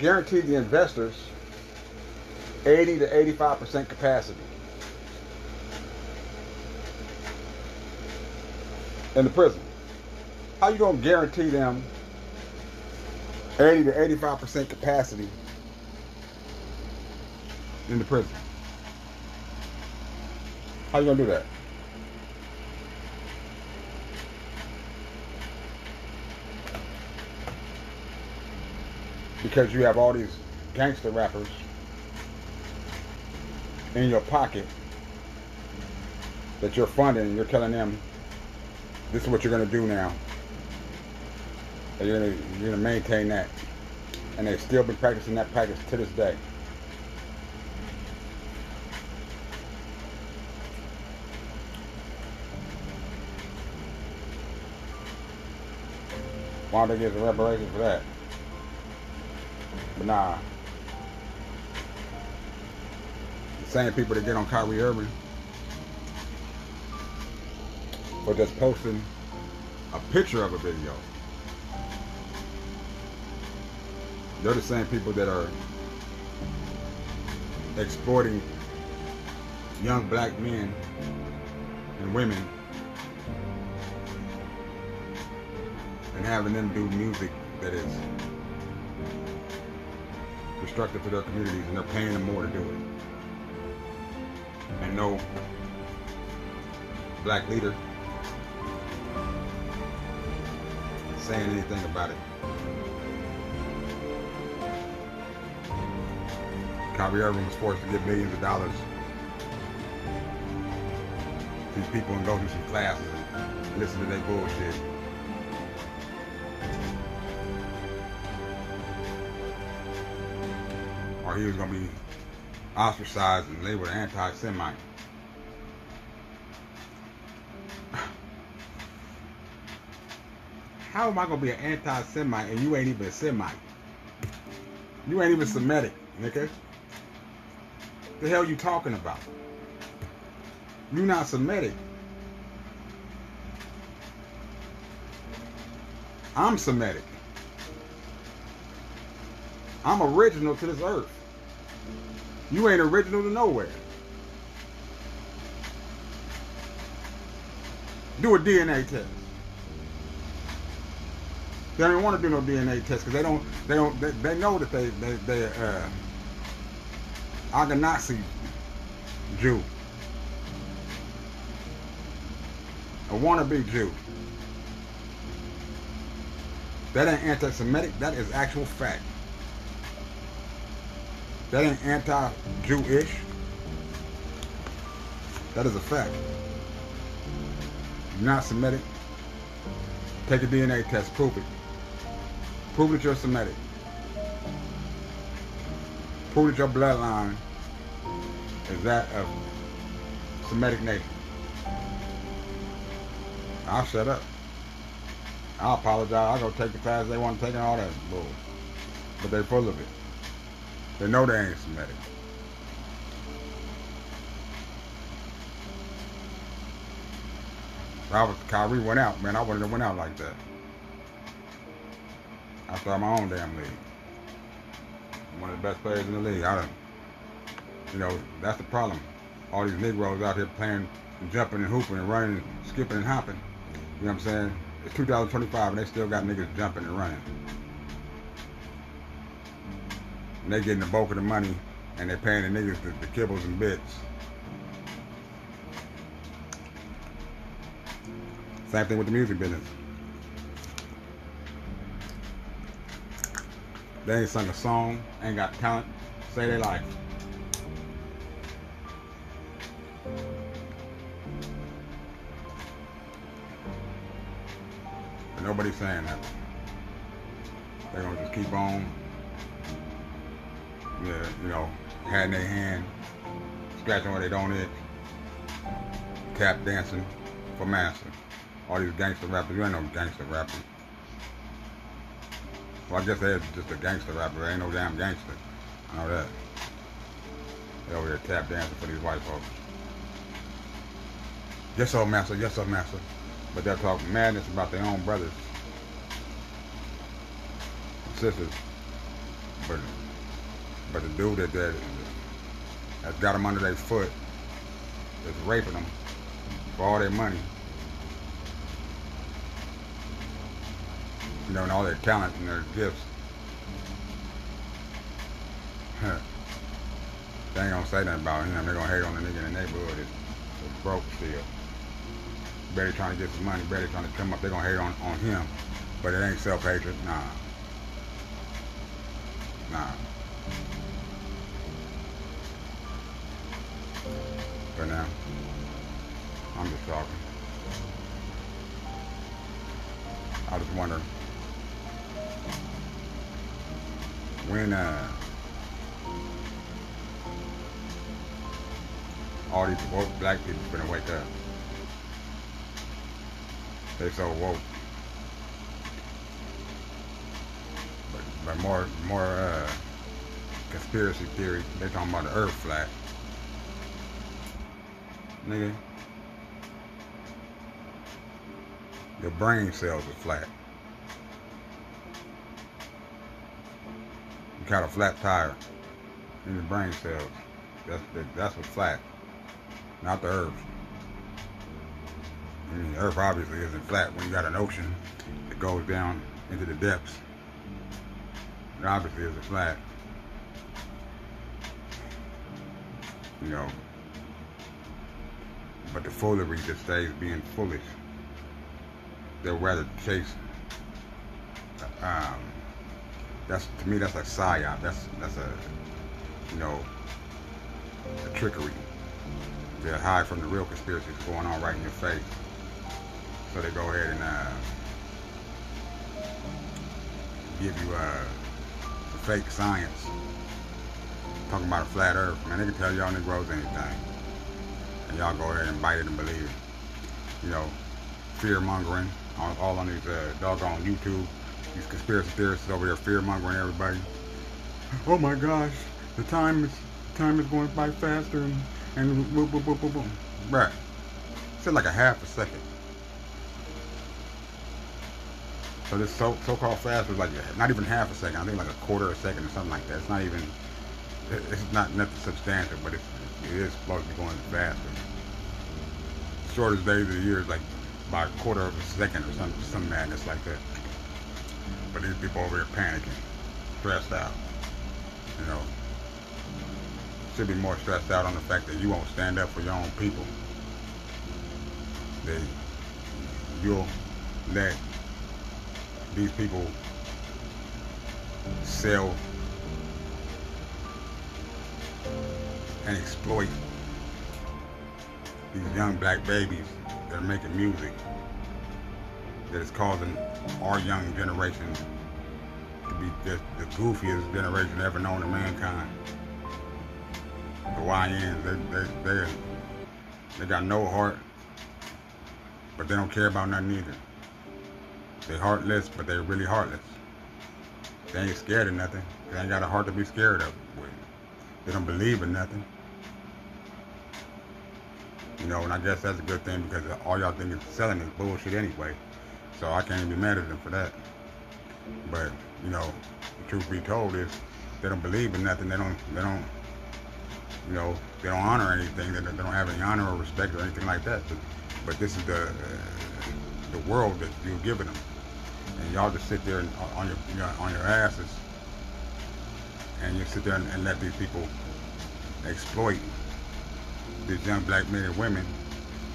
guarantee the investors 80 to 85% capacity in the prison. How you gonna guarantee them 80 to 85% capacity in the prison? How you gonna do that? Because you have all these gangster rappers in your pocket that you're funding, and you're telling them this is what you're going to do now, and you're going to maintain that, and they've still been practicing that practice to this day. Why don't they get the reparations for that? But nah, the same people that get on Kyrie Irving for just posting a picture of a video, they're the same people that are exploiting young black men and women and having them do music that is destructive to their communities, and they're paying them more to do it. And no black leader saying anything about it. Kyrie Irving was forced to give millions of dollars to these people and go through some classes and listen to their bullshit. Or he was going to be ostracized and labeled an anti-Semite. How am I going to be an anti-Semite and you ain't even a Semite? You ain't even Semitic, nigga. The hell you talking about? You not Semitic. I'm Semitic. I'm original to this earth. You ain't original to nowhere. Do a DNA test. They don't want to do no DNA test because they know that they Ashkenazi Jew, a wannabe Jew. That ain't anti-Semitic. That is actual fact. That ain't anti-Jewish. That is a fact. You're not Semitic. Take a DNA test. Prove it. Prove that you're Semitic. Prove that your bloodline is that of Semitic nation. I'll shut up. I'll apologize. I'll go take the class they want to take and all that bull. But they're full of it. They know they ain't Semitic. If Kyrie went out, man, I wouldn't have went out like that. I started my own damn league. One of the best players in the league. That's the problem. All these Negroes out here playing, and jumping and hooping and running, and skipping and hopping. You know what I'm saying? It's 2025 and they still got niggas jumping and running. And they getting the bulk of the money and they paying the niggas the kibbles and bits. Same thing with the music business. They ain't sung a song, ain't got talent, say they like. But nobody's saying that. They're gonna just keep on, had in their hand, scratching where they don't itch, tap dancing for master. All these gangster rappers, you ain't no gangster rapper. Well, I guess they're just a gangster rapper. They ain't no damn gangster. I know that. They over there tap dancing for these white folks. Yes, sir, master. Yes, sir, master. But they're talking madness about their own brothers, sisters, But the dude that got them under their foot is raping them for all their money, you know, and all their talent and their gifts. They ain't gonna say nothing about him. They're gonna hate on the nigga in the neighborhood that's broke still. Barely trying to get some money, barely trying to come up. They're gonna hate on him. But it ain't self-hatred. Nah. But now, I'm just talking. I just wonder when all these woke black people gonna wake up. They so woke. But more conspiracy theory, they talking about the earth flat. Nigga, your brain cells are flat. You got a flat tire in your brain cells. That's what's flat, not the earth. I mean, the earth obviously isn't flat when you got an ocean that goes down into the depths. It obviously isn't flat. You know. But the foolery just stays being foolish. They'll rather chase. That's, to me, that's like psyop. That's a, you know, a trickery. They'll hide from the real conspiracies going on right in your face. So they go ahead and give you the fake science. Talking about a flat earth. Man, they can tell y'all Negroes anything. And y'all go ahead and bite it and believe it. You know, fear mongering all on these doggone YouTube. These conspiracy theorists over there fear mongering everybody. Oh my gosh, the time is going by faster and boom, boom, boom, boom, boom. Bruh, it's like a half a second. So this so-called fast was like not even half a second. I think like a quarter of a second or something like that. It's not even. It's not nothing substantial, but it is supposed to be going faster. Shortest days of the year is like about a quarter of a second or some madness like that. But these people over here panicking, stressed out. You know, should be more stressed out on the fact that you won't stand up for your own people. You'll let these people sell and exploit these young black babies that are making music that is causing our young generation to be just the goofiest generation ever known to mankind. The YNs, they got no heart, but they don't care about nothing either. They heartless, but they're really heartless. They ain't scared of nothing. They ain't got a heart to be scared of. They don't believe in nothing. You know, and I guess that's a good thing because all y'all think is selling is bullshit anyway. So I can't even be mad at them for that. But, you know, the truth be told is they don't believe in nothing. They don't, you know, they don't honor anything. They don't have any honor or respect or anything like that. But this is the world that you're giving them. And y'all just sit there and, on your asses and you sit there and let these people exploit these young black men and women.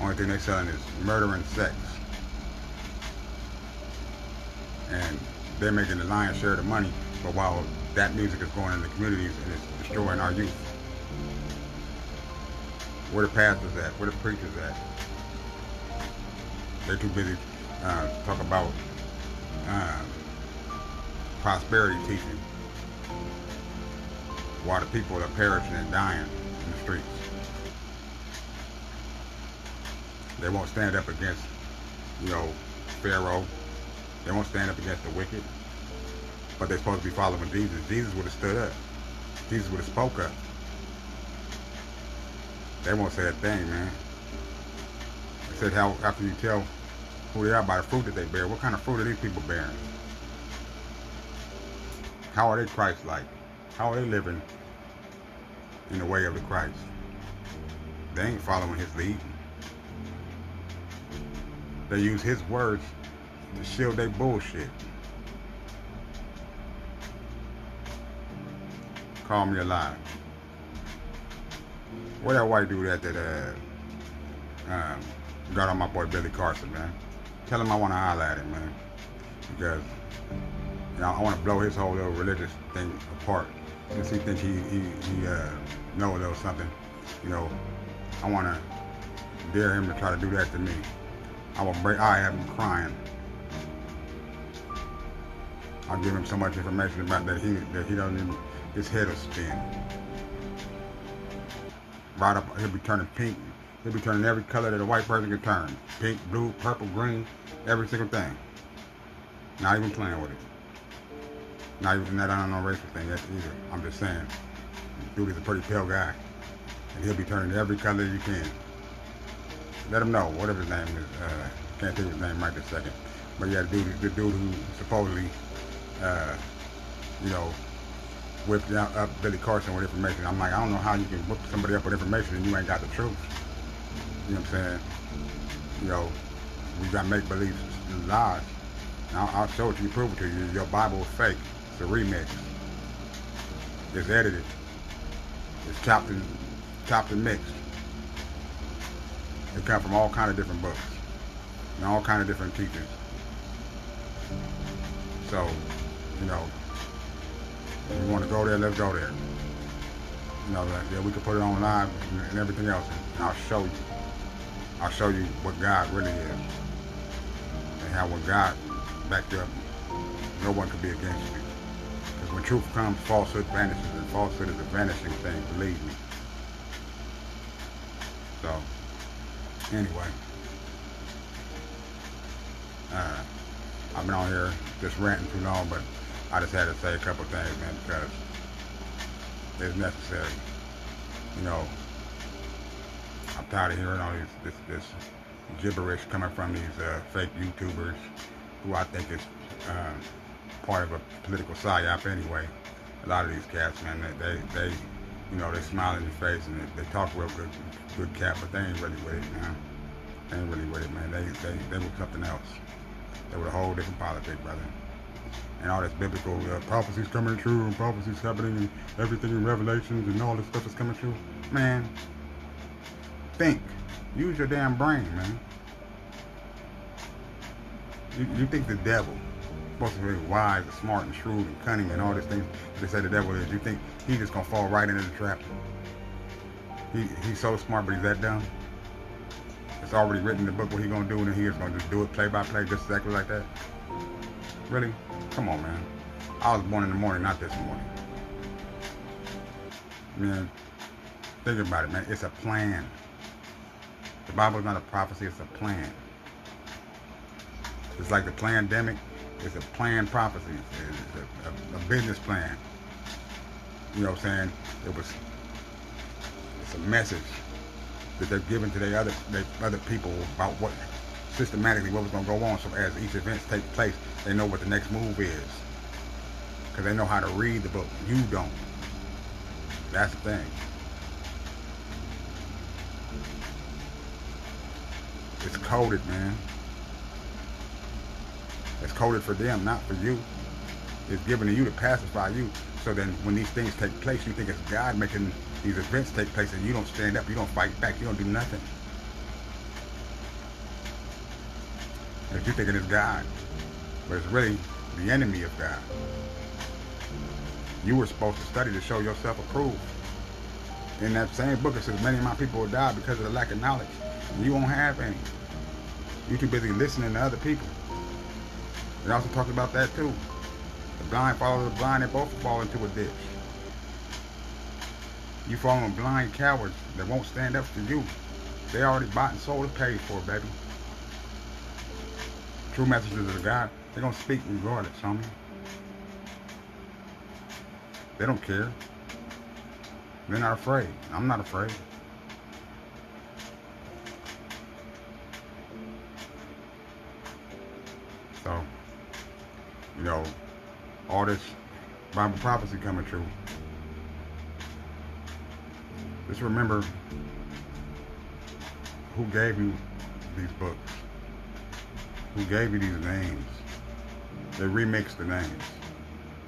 Only thing they're selling is murder and sex. And they're making the lion's share of the money, but while that music is going in the communities and it's destroying our youth. Where the pastors at? Where the preachers at? They're too busy talking about prosperity teaching while the people are perishing and dying in the streets. They won't stand up against, you know, Pharaoh. They won't stand up against the wicked. But they're supposed to be following Jesus. Jesus would have stood up. Jesus would have spoke up. They won't say a thing, man. They said how after you tell who they are by the fruit that they bear, what kind of fruit are these people bearing? How are they Christ-like? How are they living in the way of the Christ? They ain't following his lead. They use his words to shield their bullshit. Call me a liar. Where that white dude at that got on my boy Billy Carson, man? Tell him I want to holler at him, man. Because I want to blow his whole little religious thing apart. Since he thinks he know a little something, I want to dare him to try to do that to me. I have him crying. I'll give him so much information about that he doesn't even, his head will spin. Right up, he'll be turning pink. He'll be turning every color that a white person can turn. Pink, blue, purple, green, every single thing. Not even playing with it. Not even that, I don't know racial thing either. I'm just saying, dude is a pretty pale guy. And he'll be turning every color you can. Let him know, whatever his name is. Can't think of his name right this second. But yeah, the dude who supposedly, whipped up Billy Carson with information. I'm like, I don't know how you can whip somebody up with information and you ain't got the truth. You know what I'm saying? We got make-believe lies. I'll show it to you, prove it to you. Your Bible is fake. It's a remix. It's edited. It's chopped and mixed. It comes from all kind of different books and all kind of different teachers. So, if you want to go there, let's go there. Yeah, we can put it on live and everything else, and I'll show you. I'll show you what God really is, and how when God backed you up, no one could be against you. Because when truth comes, falsehood vanishes, and falsehood is a vanishing thing. Believe me. So, anyway, I've been on here just ranting too long, but I just had to say a couple of things, man, because it's necessary. I'm tired of hearing all this gibberish coming from these fake YouTubers, who I think is part of a political psyop anyway. A lot of these cats, man, they smile in your face and they talk real good cat, but they ain't really with it, man. They ain't really with it, man. They were something else. They were a whole different politics, brother. And all this biblical prophecies coming true, and prophecies happening, and everything in Revelations, and all this stuff is coming true. Man, think. Use your damn brain, man. You think the devil is supposed to be wise and smart and shrewd and cunning and all these things they say the devil is. You think he's just going to fall right into the trap? He's so smart, but he's that dumb? It's already written in the book what he's going to do, and then he's going to just do it play by play, just exactly like that? Really? Come on, man. I was born in the morning, not this morning. Man, think about it, man. It's a plan. The Bible is not a prophecy, it's a plan. It's like the pandemic. It's a planned prophecy. It's a business plan. You know what I'm saying? It's a message that they're giving to their other people about what systematically what was going to go on. So as each event takes place, they know what the next move is, because they know how to read the book. You don't. That's the thing. It's coded, man. It's coded for them, not for you. It's given to you to pacify you. So then when these things take place, you think it's God making these events take place, and you don't stand up, you don't fight back, you don't do nothing. If you're thinking it's God, but it's really the enemy of God. You were supposed to study to show yourself approved. In that same book, it says many of my people will die because of the lack of knowledge. And you won't have any. You're too busy listening to other people. It also talks about that too. The blind follow the blind, they both fall into a ditch. You following blind cowards that won't stand up for you. They already bought and sold and paid for, baby. True messengers of God, they're going to speak regardless, homie. They don't care. They're not afraid. I'm not afraid. So, all this Bible prophecy coming true, Just remember who gave you these books, who gave you these names. They remixed the names.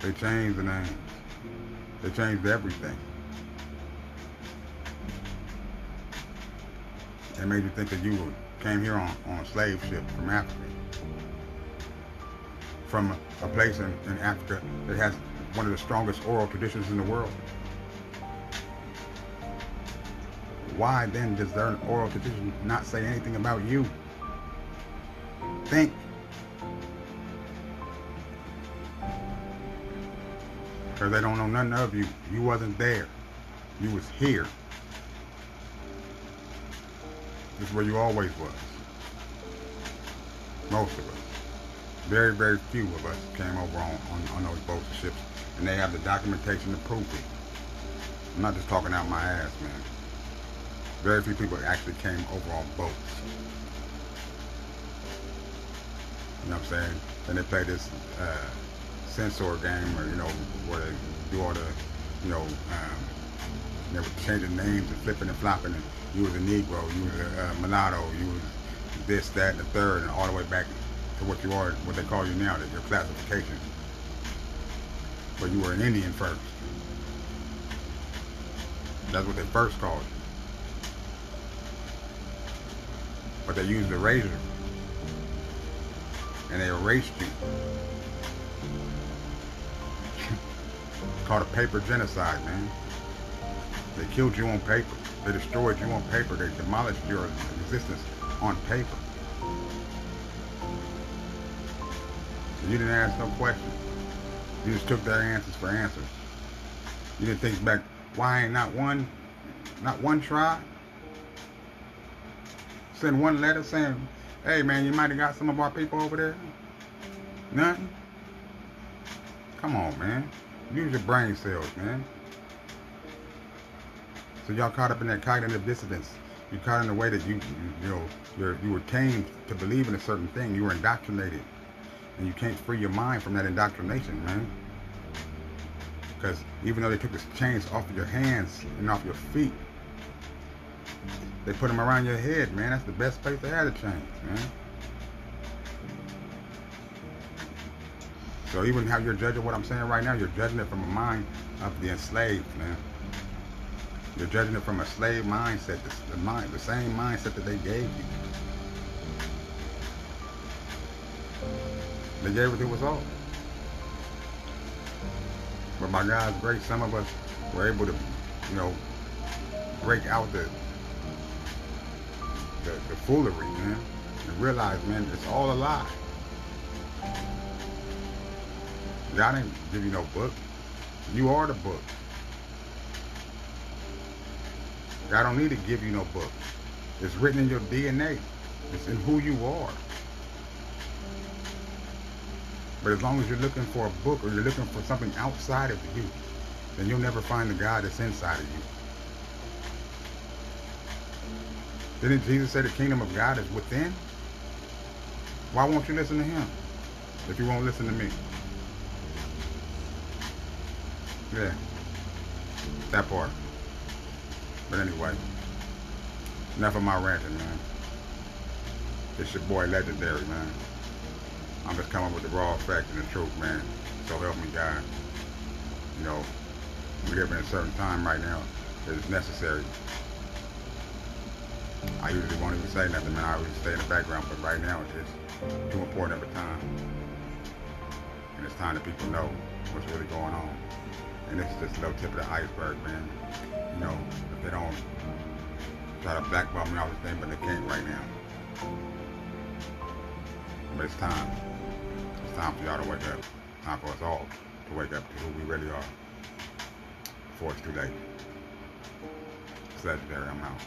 They changed the names. They changed everything. They made you think that you came here on a slave ship from Africa. From a place in Africa that has one of the strongest oral traditions in the world. Why then does their oral tradition not say anything about you? Think. Because they don't know nothing of you. You wasn't there. You was here. This is where you always was. Most of us. Very, very few of us came over on those boats and ships. And they have the documentation to prove it. I'm not just talking out my ass, man. Very few people actually came over on boats. You know what I'm saying? Then they play this censor game, or where they do all the, they were changing names and flipping and flopping. And you was a Negro, you was a mulatto, you was this, that, and the third, and all the way back to what you are, what they call you now, that your classification. But you were an Indian first. That's what they first called you. But they used a razor, and they erased you. It's called a paper genocide, man. They killed you on paper. They destroyed you on paper. They demolished your existence on paper. You didn't ask no questions. You just took their answers for answers. You didn't think back, why ain't not one tribe? Send one letter saying, hey man, you might have got some of our people over there. Nothing? Come on, man. Use your brain cells, man. So y'all caught up in that cognitive dissonance. You caught in the way that you were tamed to believe in a certain thing. You were indoctrinated. And you can't free your mind from that indoctrination, man. Because even though they took the chains off of your hands and off your feet, they put them around your head, man. That's the best place to have the chains, man. So even how you're judging what I'm saying right now, you're judging it from a mind of the enslaved, man. You're judging it from a slave mindset, the same mindset that they gave you. They gave it to us all. But by God's grace, some of us were able to, break out the foolery, man, and realize, man, it's all a lie. God didn't give you no book. You are the book. God don't need to give you no book. It's written in your DNA. It's in who you are. But as long as you're looking for a book, or you're looking for something outside of you, then you'll never find the God that's inside of you. Didn't Jesus say the kingdom of God is within? Why won't you listen to him if you won't listen to me? Yeah, that part. But anyway, enough of my ranting, man. It's your boy Legendary, man. I'm just coming with the raw facts and the truth, man. So help me God. We live in a certain time right now that is necessary. I usually won't even say nothing, man. I always stay in the background, but right now it's just too important of a time. And it's time that people know what's really going on. And this is just a little tip of the iceberg, man. If they don't try to blackball me off the thing, but they can't right now. But it's time. It's time for y'all to wake up. Time for us all to wake up to who we really are. Before it's too late. It's Legendary. I'm out.